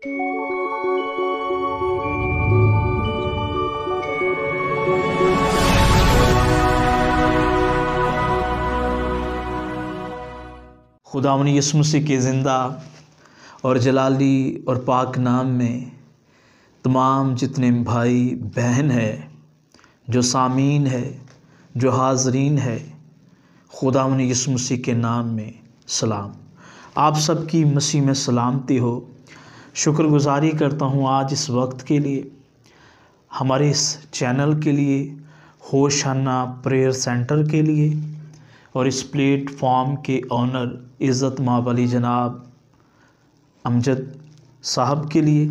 खुदावंद यीशु मसीह के ज़िंदा और जलाली और पाक नाम में तमाम जितने भाई बहन है, जो सामीन है, जो हाज़रीन है, खुदावंद यीशु मसीह के नाम में सलाम। आप सबकी मसीह में सलामती हो। शुक्रगुजारी करता हूँ आज इस वक्त के लिए, हमारे इस चैनल के लिए, होशाना प्रेयर सेंटर के लिए और इस प्लेटफॉर्म के ऑनर इज़्ज़त मावली जनाब अमजद साहब के लिए,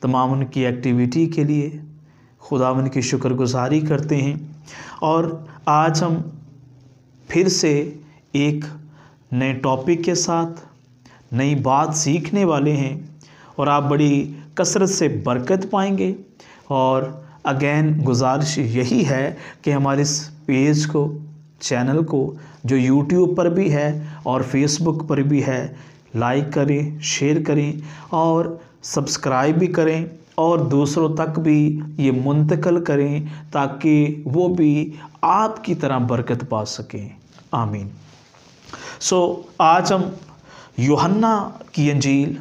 तमाम उनकी एक्टिविटी के लिए खुदावंद की शुक्रगुजारी करते हैं। और आज हम फिर से एक नए टॉपिक के साथ नई बात सीखने वाले हैं और आप बड़ी कसरत से बरकत पाएंगे। और अगेन गुजारिश यही है कि हमारे इस पेज को, चैनल को, जो यूट्यूब पर भी है और फेसबुक पर भी है, लाइक करें, शेयर करें और सब्सक्राइब भी करें और दूसरों तक भी ये मुंतकिल करें ताकि वो भी आपकी तरह बरकत पा सकें। आमीन। आज हम यूहन्ना की अंजील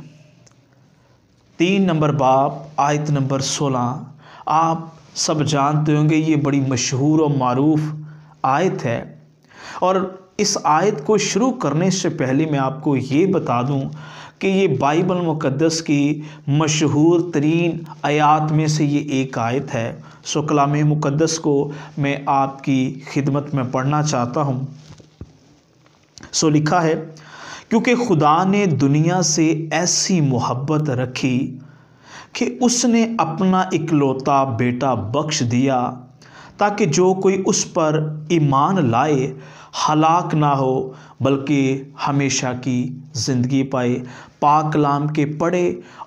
3 नंबर बाब आयत नंबर 16, आप सब जानते होंगे ये बड़ी मशहूर और मारूफ आयत है। और इस आयत को शुरू करने से पहले मैं आपको ये बता दूं कि ये बाइबल मुक़द्दस की मशहूर तरीन आयत में से ये एक आयत है। कलाम मुक़द्दस को मैं आपकी खिदमत में पढ़ना चाहता हूँ। लिखा है, क्योंकि खुदा ने दुनिया से ऐसी मोहब्बत रखी कि उसने अपना इकलौता बेटा बख्श दिया ताकि जो कोई उस पर ईमान लाए हलाक ना हो बल्कि हमेशा की ज़िंदगी पाए। पाक कलाम के पढ़े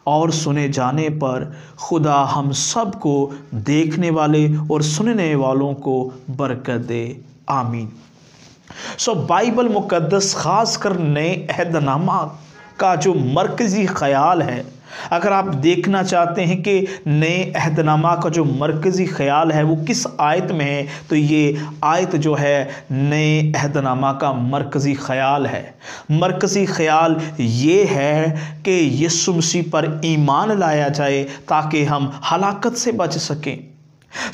और सुने जाने पर खुदा हम सब को, देखने वाले और सुनने वालों को बरकत दे। आमीन। बाइबल मुक़द्दस ख़ास कर नए अहदनामा का जो मरकज़ी ख़याल है, अगर आप देखना चाहते हैं कि नए अहदनामा का जो मरकज़ी ख़याल है वो किस आयत में है, तो ये आयत जो है नए अहदनामा का मरकज़ी ख़याल है। मरकज़ी ख़याल ये है कि यीशु मसीह पर ईमान लाया जाए ताकि हम हलाकत से बच सकें।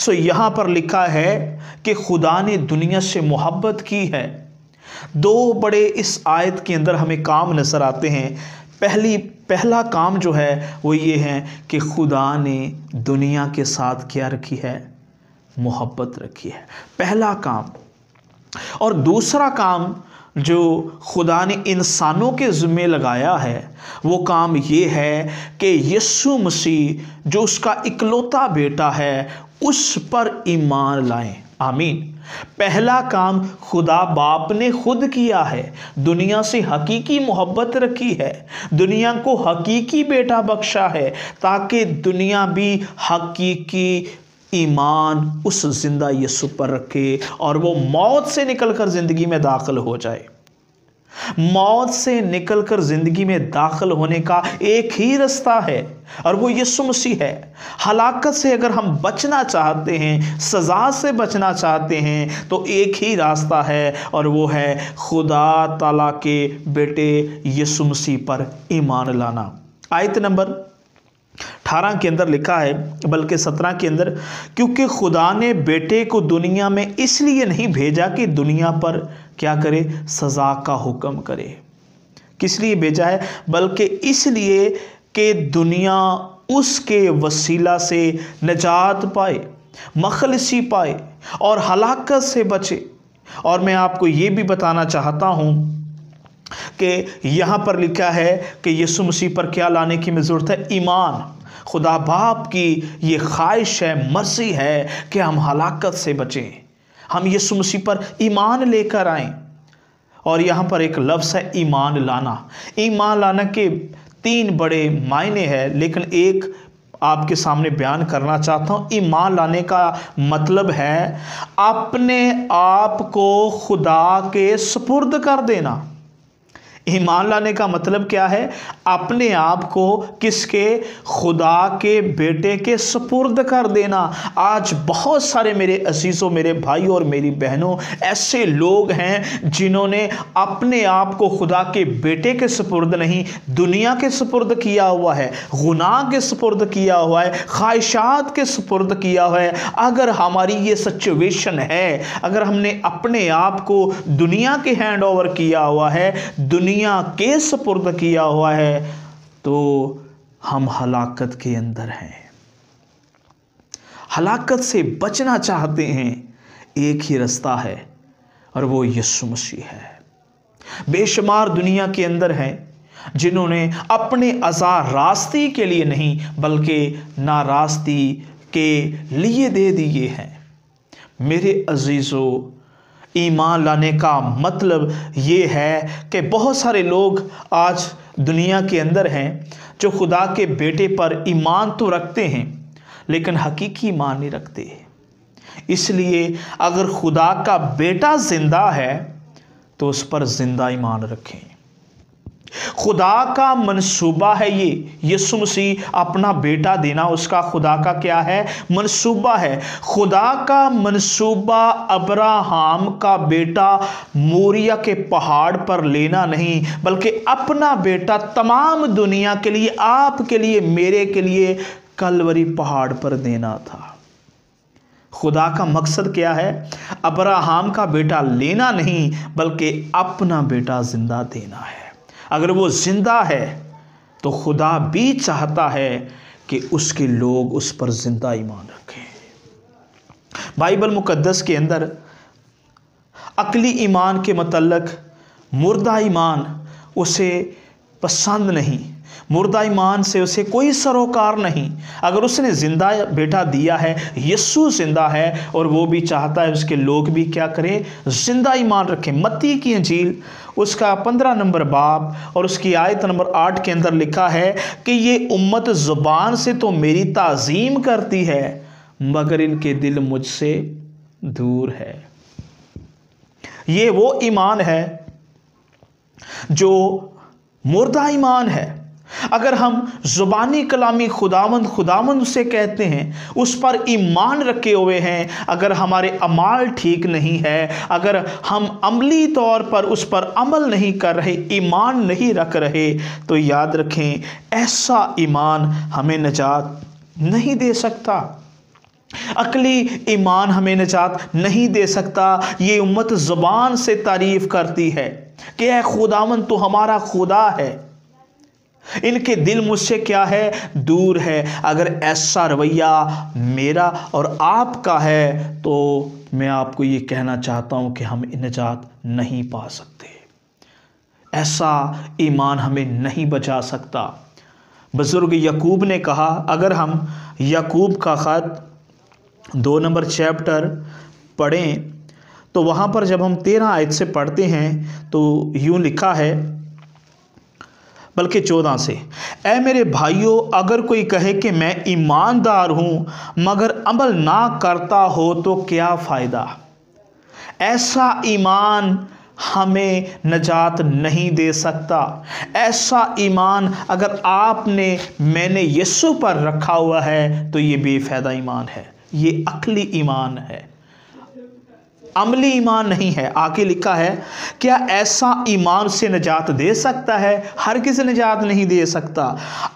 यहाँ पर लिखा है कि खुदा ने दुनिया से मोहब्बत की है। 2 बड़े इस आयत के अंदर हमें काम नज़र आते हैं। पहला काम जो है वो ये है कि खुदा ने दुनिया के साथ क्या रखी है? मोहब्बत रखी है, पहला काम। और दूसरा काम जो खुदा ने इंसानों के ज़िम्मे लगाया है वो काम ये है कि यीशु मसीह जो उसका इकलौता बेटा है उस पर ईमान लाएं। आमीन। पहला काम खुदा बाप ने खुद किया है, दुनिया से हकीकी मोहब्बत रखी है, दुनिया को हकीकी बेटा बख्शा है ताकि दुनिया भी हकीकी ईमान उस जिंदा यीशु पर रखे और वो मौत से निकलकर ज़िंदगी में दाखिल हो जाए। मौत से निकलकर ज़िंदगी में दाखिल होने का एक ही रास्ता है और वो यीशु मसीह है। हलाकत से अगर हम बचना चाहते हैं, सज़ा से बचना चाहते हैं, तो एक ही रास्ता है और वो है खुदा ताला के बेटे यीशु मसीह पर ईमान लाना। आयत नंबर 18 के अंदर लिखा है, बल्कि 17 के अंदर, क्योंकि खुदा ने बेटे को दुनिया में इसलिए नहीं भेजा कि दुनिया पर क्या करे? सज़ा का हुक्म करे। किस लिए भेजा है? बल्कि इसलिए कि दुनिया उसके वसीला से निजात पाए, मखलसी पाए और हलाकत से बचे। और मैं आपको ये भी बताना चाहता हूँ कि यहाँ पर लिखा है कि यीशु मसीह पर क्या लाने की ज़रूरत है? ईमान। खुदा बाप की ये ख्वाहिश है, मर्ज़ी है कि हम हलाकत से बचें, हम यीशु मसीह पर ईमान लेकर आएं। और यहाँ पर एक लफ्ज़ है ईमान लाना। ईमान लाना के 3 बड़े मायने हैं, लेकिन एक आपके सामने बयान करना चाहता हूँ। ईमान लाने का मतलब है अपने आप को खुदा के सुपुर्द कर देना। ईमान लाने का मतलब क्या है? अपने आप को किसके? खुदा के बेटे के सुपुर्द कर देना। आज बहुत सारे मेरे अजीजों, मेरे भाइयों और मेरी बहनों, ऐसे लोग हैं जिन्होंने अपने आप को खुदा के बेटे के सुपुर्द नहीं, दुनिया के सुपुर्द किया हुआ है, गुनाह के सुपुर्द किया हुआ है, ख्वाहिशात के सुपुर्द किया हुआ है। अगर हमारी ये सिचुएशन है, अगर हमने अपने आप को दुनिया के हैंड ओवर किया हुआ है, दुनिया के सुपुर्द किया हुआ है, तो हम हलाकत के अंदर हैं। हलाकत से बचना चाहते हैं, एक ही रास्ता है और वो यीशु मसीह है। बेशुमार दुनिया के अंदर हैं जिन्होंने अपने आज़ाद रास्ते के लिए नहीं बल्कि नारास्ती के लिए दे दिए हैं। मेरे अजीज़ों, ईमान लाने का मतलब ये है कि बहुत सारे लोग आज दुनिया के अंदर हैं जो खुदा के बेटे पर ईमान तो रखते हैं लेकिन हकीकी ईमान नहीं रखते। इसलिए अगर खुदा का बेटा जिंदा है तो उस पर जिंदा ईमान रखें। खुदा का मंसूबा है ये, यीशु मसीह अपना बेटा देना उसका खुदा का क्या है? मंसूबा है। खुदा का मंसूबा अब्राहम का बेटा मोरिया के पहाड़ पर लेना नहीं बल्कि अपना बेटा तमाम दुनिया के लिए, आपके लिए, मेरे के लिए कलवरी पहाड़ पर देना था। खुदा का मकसद क्या है? अब्राहम का बेटा लेना नहीं बल्कि अपना बेटा जिंदा देना है। अगर वो जिंदा है तो खुदा भी चाहता है कि उसके लोग उस पर जिंदा ईमान रखें। बाइबल मुकद्दस के अंदर अकली ईमान के मतलब मुर्दा ईमान उसे पसंद नहीं, मुर्दा ईमान से उसे कोई सरोकार नहीं। अगर उसने जिंदा बेटा दिया है, यीशु जिंदा है और वो भी चाहता है उसके लोग भी क्या करें? जिंदा ईमान रखें। मत्ती की इंजील उसका 15 नंबर बाब और उसकी आयत नंबर 8 के अंदर लिखा है कि ये उम्मत ज़ुबान से तो मेरी ताज़ीम करती है मगर इनके दिल मुझसे दूर है। ये वो ईमान है जो मुर्दा ईमान है। अगर हम ज़ुबानी कलामी खुदावंद से कहते हैं, उस पर ईमान रखे हुए हैं, अगर हमारे अमाल ठीक नहीं है, अगर हम अमली तौर पर उस पर अमल नहीं कर रहे, ईमान नहीं रख रहे, तो याद रखें ऐसा ईमान हमें निजात नहीं दे सकता। अकली ईमान हमें निजात नहीं दे सकता। ये उम्मत ज़ुबान से तारीफ़ करती है कि ऐ खुदावंद तो हमारा खुदा है, इनके दिल मुझसे क्या है? दूर है। अगर ऐसा रवैया मेरा और आपका है तो मैं आपको ये कहना चाहता हूँ कि हम निजात नहीं पा सकते। ऐसा ईमान हमें नहीं बचा सकता। बुजुर्ग याकूब ने कहा, अगर हम याकूब का ख़त 2 नंबर चैप्टर पढ़ें तो वहाँ पर जब हम 13 आयत से पढ़ते हैं तो यूँ लिखा है, बल्कि 14 से, ऐ मेरे भाइयों, अगर कोई कहे कि मैं ईमानदार हूँ मगर अमल ना करता हो तो क्या फ़ायदा? ऐसा ईमान हमें नजात नहीं दे सकता। ऐसा ईमान अगर मैंने यीशु पर रखा हुआ है तो ये बेफ़ायदा ईमान है, ये अक्ली ईमान है, अमली ईमान नहीं है। आगे लिखा है, क्या ऐसा ईमान से निजात दे सकता है? हर किसी निजात नहीं दे सकता।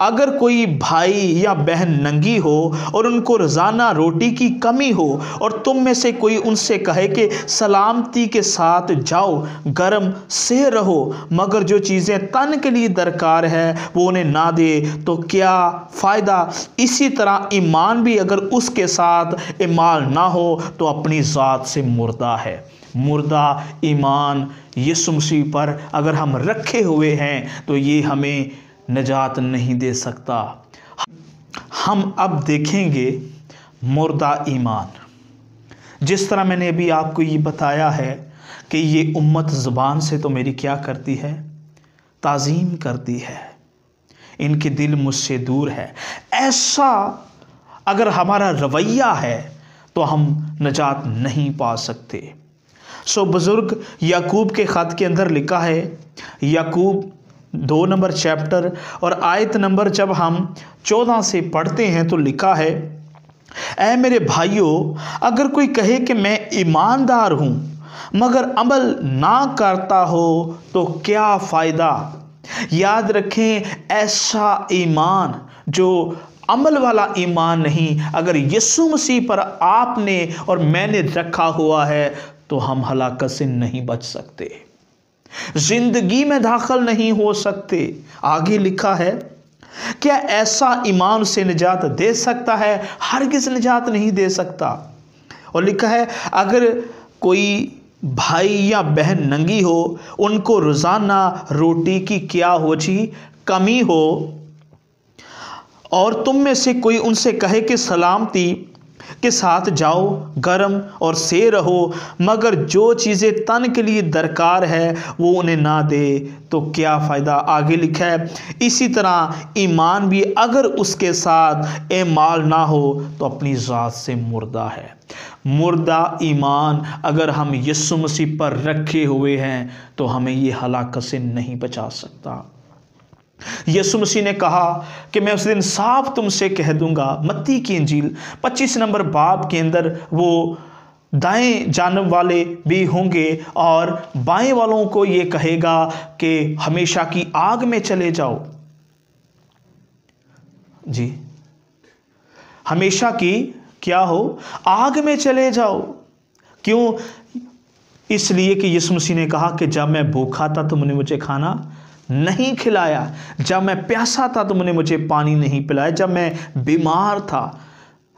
अगर कोई भाई या बहन नंगी हो और उनको रोज़ाना रोटी की कमी हो और तुम में से कोई उनसे कहे कि सलामती के साथ जाओ, गर्म से रहो, मगर जो चीज़ें तन के लिए दरकार है वो उन्हें ना दे तो क्या फ़ायदा? इसी तरह ईमान भी अगर उसके साथ ईमान ना हो तो अपनी ज़ात से मुर्दा है। मुर्दा ईमान यीशु मसीह पर अगर हम रखे हुए हैं तो ये हमें निजात नहीं दे सकता। हम अब देखेंगे मुर्दा ईमान। जिस तरह मैंने अभी आपको ये बताया है कि ये उम्मत ज़ुबान से तो मेरी क्या करती है? ताज़ीम करती है, इनके दिल मुझसे दूर है। ऐसा अगर हमारा रवैया है तो हम निजात नहीं पा सकते। सो बुजुर्ग याकूब के ख़त के अंदर लिखा है, याकूब 2 नंबर चैप्टर और आयत नंबर जब हम 14 से पढ़ते हैं तो लिखा है, ऐ मेरे भाइयों, अगर कोई कहे कि मैं ईमानदार हूँ मगर अमल ना करता हो तो क्या फ़ायदा। याद रखें, ऐसा ईमान जो अमल वाला ईमान नहीं, अगर यीशु मसीह पर आपने और मैंने रखा हुआ है तो हम हलाकत से नहीं बच सकते, जिंदगी में दाखिल नहीं हो सकते। आगे लिखा है, क्या ऐसा ईमान उसे निजात दे सकता है? हरगिज़ निजात नहीं दे सकता। और लिखा है, अगर कोई भाई या बहन नंगी हो, उनको रोज़ाना रोटी की क्या हो जी कमी हो, और तुम में से कोई उनसे कहे कि सलामती के साथ जाओ, गर्म और से रहो, मगर जो चीज़ें तन के लिए दरकार है वो उन्हें ना दे तो क्या फ़ायदा। आगे लिखा है, इसी तरह ईमान भी अगर उसके साथ एमाल ना हो तो अपनी ज़ात से मुर्दा है। मुर्दा ईमान अगर हम यीशु मसीह पर रखे हुए हैं तो हमें ये हलाकत से नहीं बचा सकता। यीशु मसीह ने कहा कि मैं उस दिन साफ तुमसे कह दूंगा, मत्ती की इंजील 25 नंबर बाब के अंदर, वो दाएं जानब वाले भी होंगे और बाएं वालों को ये कहेगा कि हमेशा की आग में चले जाओ। जी, हमेशा की क्या हो, आग में चले जाओ। क्यों? इसलिए कि यीशु मसीह ने कहा कि जब मैं भूखा था तुमने मुझे खाना नहीं खिलाया, जब मैं प्यासा था तुमने मुझे पानी नहीं पिलाया, जब मैं बीमार था,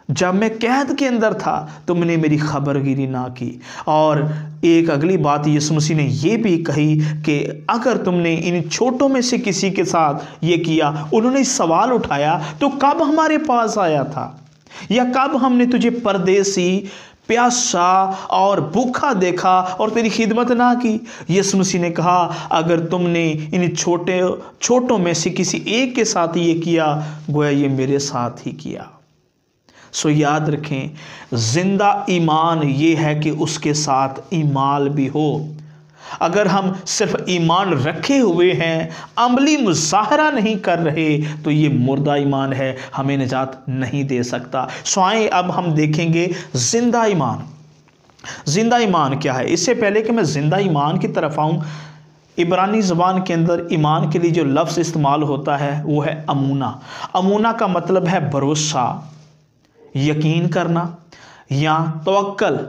जब मैं कैद के अंदर था तुमने मेरी खबरगिरी ना की। और एक अगली बात यीशु मसीह ने ये भी कही कि अगर तुमने इन छोटों में से किसी के साथ ये किया, उन्होंने सवाल उठाया, तो कब हमारे पास आया था, या कब हमने तुझे परदेसी, प्यासा और भूखा देखा और तेरी खिदमत ना की। यीशु मसीह ने कहा, अगर तुमने इन छोटों में से किसी एक के साथ ये किया, गोया ये मेरे साथ ही किया। सो याद रखें, जिंदा ईमान ये है कि उसके साथ ईमाल भी हो। अगर हम सिर्फ ईमान रखे हुए हैं, अमली मुजाहरा नहीं कर रहे, तो ये मुर्दा ईमान है, हमें निजात नहीं दे सकता। सो आइए अब हम देखेंगे जिंदा ईमान। जिंदा ईमान क्या है। इससे पहले कि मैं जिंदा ईमान की तरफ आऊँ, इब्रानी ज़बान के अंदर ईमान के लिए जो लफ्ज़ इस्तेमाल होता है वो है अमूना। अमूना का मतलब है भरोसा, यकीन करना या तवक्कल।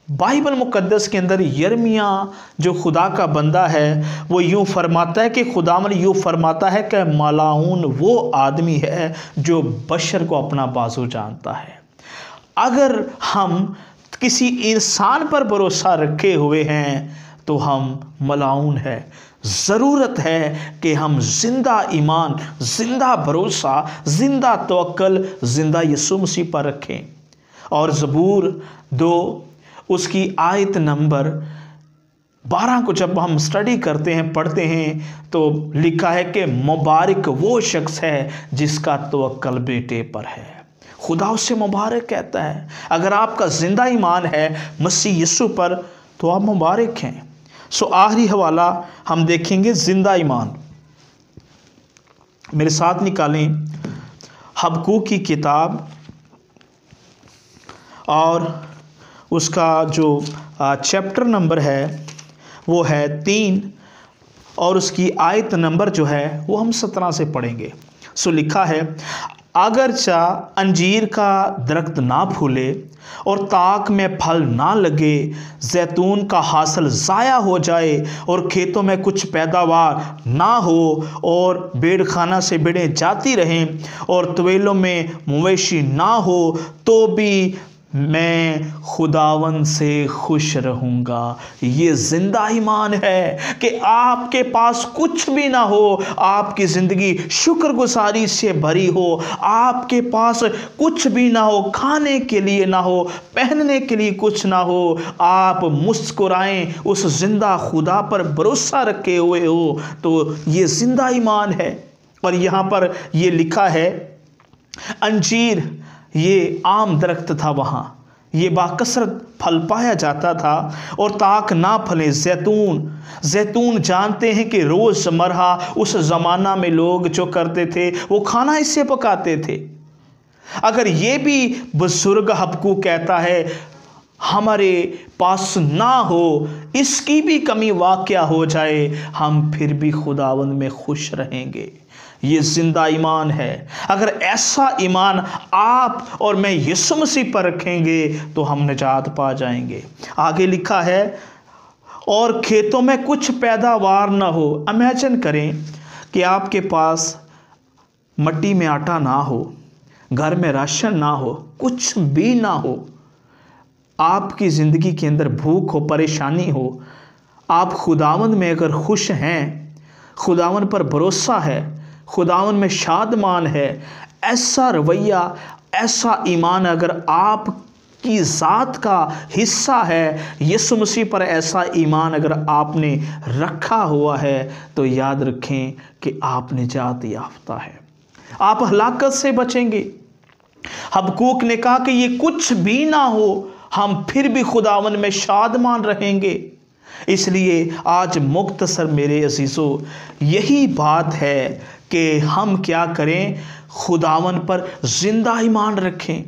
बाइबल मुकद्दस के अंदर यिर्मयाह जो खुदा का बंदा है वो यूँ फरमाता है कि खुदावन यूँ फरमाता है कि मलाऊन वो आदमी है जो बशर को अपना बाजू जानता है। अगर हम किसी इंसान पर भरोसा रखे हुए हैं तो हम मलाऊन है। ज़रूरत है कि हम जिंदा ईमान, जिंदा भरोसा, जिंदा तवक्कल, जिंदा यीशु मसीह पर रखें। और ज़बूर 2 उसकी आयत नंबर 12 को जब हम स्टडी करते हैं, पढ़ते हैं, तो लिखा है कि मुबारक वो शख्स है जिसका तवक्कल बेटे पर है। खुदा उससे मुबारक कहता है। अगर आपका जिंदा ईमान है मसीह यीशु पर तो आप मुबारक हैं। सो आखिरी हवाला हम देखेंगे जिंदा ईमान। मेरे साथ निकालें हबक्कूक की किताब और उसका जो चैप्टर नंबर है वो है 3 और उसकी आयत नंबर जो है वो हम 17 से पढ़ेंगे। सो लिखा है, अगरचा अंजीर का दरख्त ना फूले और ताक में फल ना लगे, जैतून का हासिल ज़ाया हो जाए और खेतों में कुछ पैदावार ना हो और भेड़खाना से भेड़ें जाती रहें और तवेलों में मवेशी ना हो, तो भी मैं खुदावन से खुश रहूँगा। ये जिंदा ईमान है कि आपके पास कुछ भी ना हो, आपकी ज़िंदगी शुक्रगुजारी से भरी हो, आपके पास कुछ भी ना हो, खाने के लिए ना हो, पहनने के लिए कुछ ना हो, आप मुस्कुराएं, उस जिंदा खुदा पर भरोसा रखे हुए हो, तो ये जिंदा ईमान है। और यहाँ पर ये लिखा है, अंजीर ये आम दरख्त था वहाँ, ये बाकसरत फल पाया जाता था और ताक ना फले जैतून जानते हैं कि रोज़मर्रा उस ज़माना में लोग जो करते थे वो खाना इससे पकाते थे। अगर ये भी बुजुर्ग हबकूक कहता है हमारे पास ना हो, इसकी भी कमी वाक़या हो जाए, हम फिर भी खुदावंद में खुश रहेंगे। ये जिंदा ईमान है। अगर ऐसा ईमान आप और मैं यीशु मसीह पर रखेंगे तो हम निजात पा जाएंगे। आगे लिखा है और खेतों में कुछ पैदावार ना हो। इमेजिन करें कि आपके पास मट्टी में आटा ना हो, घर में राशन ना हो, कुछ भी ना हो, आपकी ज़िंदगी के अंदर भूख हो, परेशानी हो, आप खुदावंद में अगर खुश हैं, खुदावंद पर भरोसा है, खुदावंद में शादमान है, ऐसा रवैया, ऐसा ईमान अगर आपकी ज़ात का हिस्सा है, यीशु मसीह पर ऐसा ईमान अगर आपने रखा हुआ है, तो याद रखें कि आप निजात याफ्ता है, आप हलाकत से बचेंगे। हबकूक ने कहा कि ये कुछ भी ना हो, हम फिर भी खुदावन में शादमान रहेंगे। इसलिए आज मुख्तसर मेरे अजीज़ों यही बात है कि हम क्या करें, खुदावन पर जिंदा ईमान रखें।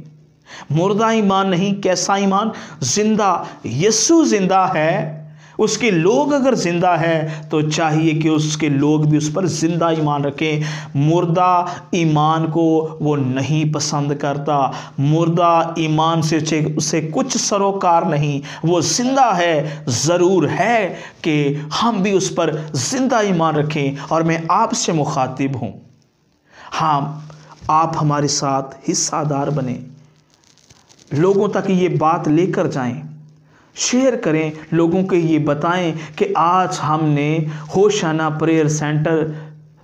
मुर्दा ईमान नहीं, कैसा ईमान? जिंदा। यीशु जिंदा है, उसके लोग अगर जिंदा है तो चाहिए कि उसके लोग भी उस पर जिंदा ईमान रखें। मुर्दा ईमान को वो नहीं पसंद करता, मुर्दा ईमान से उसे कुछ सरोकार नहीं, वो जिंदा है। ज़रूर है कि हम भी उस पर जिंदा ईमान रखें। और मैं आपसे मुखातिब हूँ, हाँ, आप हमारे साथ हिस्सादार बने, लोगों तक ये बात लेकर जाएं, शेयर करें, लोगों को ये बताएं कि आज हमने होशाना प्रेयर सेंटर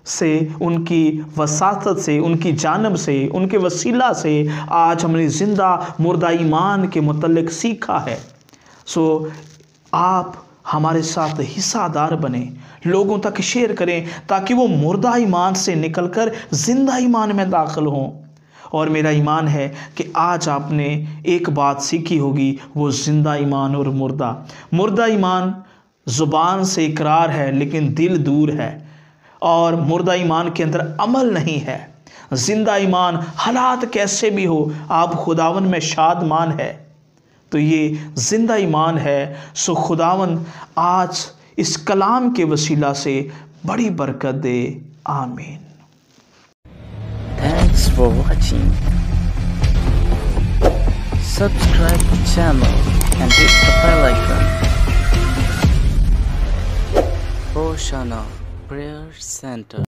से, उनकी वसातत से, उनकी जानब से, उनके वसीला से आज हमने ज़िंदा मुर्दा ईमान के मुतल्लिक सीखा है। सो आप हमारे साथ हिस्सादार बने, लोगों तक शेयर करें ताकि वो मुर्दा ईमान से निकलकर ज़िंदा ईमान में दाखिल हों। और मेरा ईमान है कि आज आपने एक बात सीखी होगी, वो जिंदा ईमान और मुर्दा ईमान ज़ुबान से इकरार है लेकिन दिल दूर है, और मुर्दा ईमान के अंदर अमल नहीं है। जिंदा ईमान हालात कैसे भी हो, आप खुदावन में शादमान है, तो ये जिंदा ईमान है। सो खुदावन आज इस कलाम के वसीला से बड़ी बरकत दे। आमीन। Thanks for watching. Subscribe the channel and hit the bell icon. Hoshana Prayer Center.